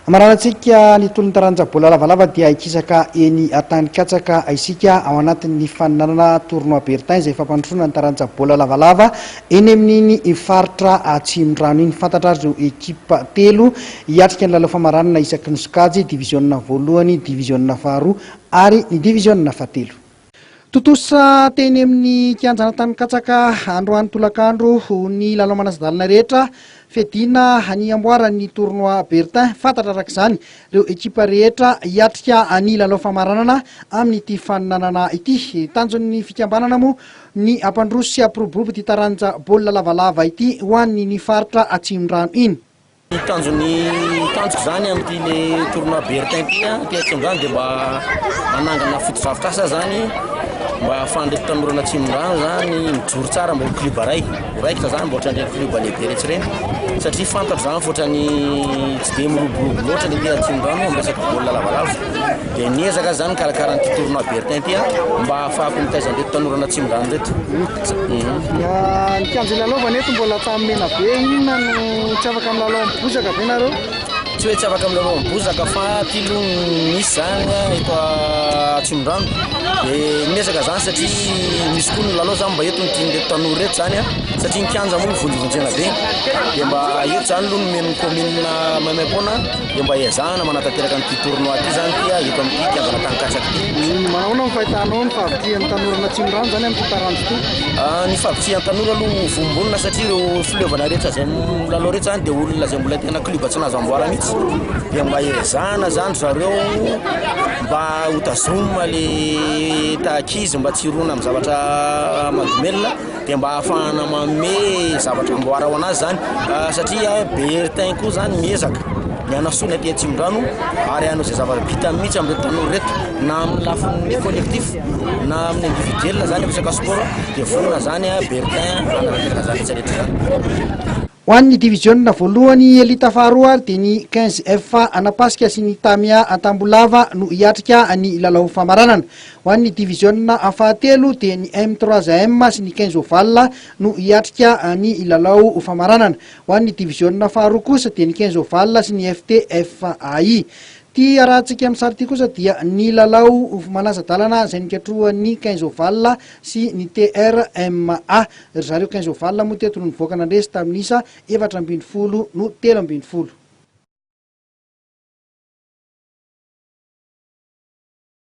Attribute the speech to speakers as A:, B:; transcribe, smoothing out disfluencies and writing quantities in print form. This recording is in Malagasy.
A: Amarantsika ny tolon-taranja bola lavalava dia ikisaka eny Atanin-katsaka isika ao anatin'ny faninanana tournoi Bertin izay fampandrosoana ny taranja bola lavalava eny amin'iny faritra Atsimondrano iny. Fantatra azy ireo ekipa telo hiatrika ny lalao famaranana isaky ny sokajy diviziona voalohany, diviziona faharoa ary ny diviziona fahatelo. Totosa teny amin'ny kianjana Atanin-katsaka androany tolakandro ny lalao manasa-dalana rehetra fedina ny amboaran'ny tournoi Bertin. Fantatra arak'izany ireo ekipa rehetra hiatrika ny lalao famaranana amin'ity faninanana ity. Tanjon'ny fikambanana moa ny ampandroso sy ampiroborobo ty taranja baolina lavalava ity ho an'ny ny faritra Atsimondrano iny.
B: Tanjoko zany amin'ity le tournoi Bertin ty Atsimondrano dia mba manangana foto-drafitrasa zany mba ahafahan'ireo tanorana Atsimondrano zany mijoro tsara mba ho club raikitra zany mba ohatran'ireny club lehibe rehetra ireny, satria fantatro zany fotrany tsy dia miroborobo loatra ny ity Atsimondrano amin'ny resaka baolina lavalava. Dia niezaka zany karakara n'ity tournoi Bertin ty mba ahafahako nitaizan'ireo tanorana Atsimondrano reto.
A: Ny kianjo lalaovana eto mbola tamena be, inona no tsy afaka amin'ny lalao bozaka be nareo?
B: Tsy hoe tsy afaka amin'ny lalao bozaka fa tilo misy zany eto Atsimondrano. Dia niezaka zany satria misy koa ny lalao zany mba eto nytian'ireo tanora reto zany satria ny kianja moa vonjevonjena be dia mba eto zany aloha nomeny commune Maimaimpoana dia mba iazahana manatanteraka n'ity tournoi ty zany ty eto amin'ity kianjana Atanin-katsaka ty.
A: Manao ny fahitanao ny fahavitrihan'ny tanorana Atsimondrano zany amin'ity taranja ty?
B: Ny fahavitrihan'ny tanora aloha vombonina satria ireo fileovana rehetra zay lalao rehetra zany dia olona zay mbola tena club tsy nahazo amboara mihitsy dia mba iazahana zany zareo mba hotazoma le takizy mba tsy hirona amin'ny zavatra madomelina dia mba ahafahana manome zavatra amboara ho anazy zany satria Bertin koa zany miezaka mianasoana aty Atsimondrano ary hanao izay zavatra mihitsy amin'ireo tanora reto na amin'ny lafin'ny collectif na amin'ny individuel zany resaka sport dia vonona zany Bertin anatanteraka zany rehetrarehetra zany.
A: Ho an'ny diviziona voalohany elita faharoa dia ny 15F Anapasika sy ny Tamia Antambolava no hiatrika ny lalao famaranana. Ho an'ny diviziona fahatelo dia ny M3AM sy ny 15 Oval no hiatrika ny lalao famaranana. Ho an'ny diviziona faharoa kosa dia ny 15 Oval sy ny FTFAI. Ty arahantsika amin'ny sary ity kosa dia ny lalao manasa-dalana izay nikatrohan'ny 15 Oval sy ny TRMA. Zareo 15 Oval moa teto no nivoaka nandresy tamin'isa 4 ambin'ny folo no 3 ambin'ny folo.